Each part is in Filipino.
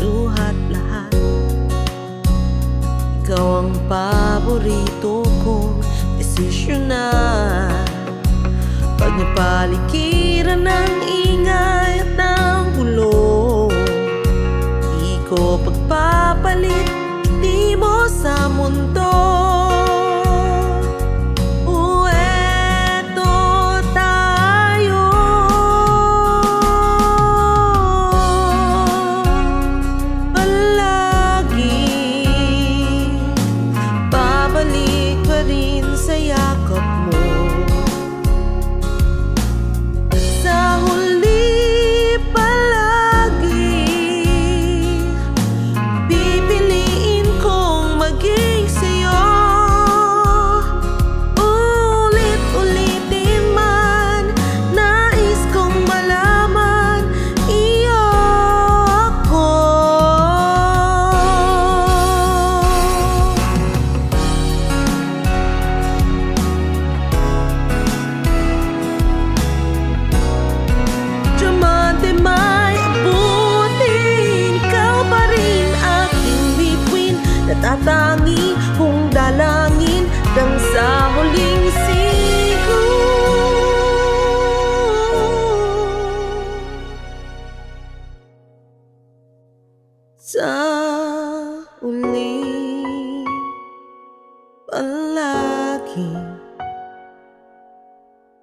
luhat lahat. Ikaw ang paborito kong desisyonan. Pag napaligiran ng ingay at ng gulo, di ko pagpapalit hindi mo sa mundo. Sa yakap mo, sa huli palagi pipiliin kong maging sa'yo. Ulit-ulitin man, nais kong malaman iyo ako. May abutin, ikaw pa rin aking bituin. Natatangi kong dalangin hanggang sa huling sigo. Sa huling palagi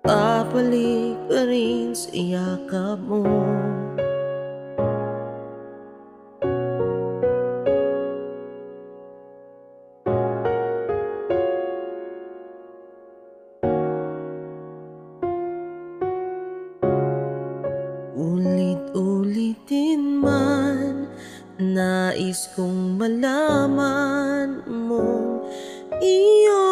babalik pa rin sa yakap mo. Ulit-ulitin man, nais kong malaman mo iyo.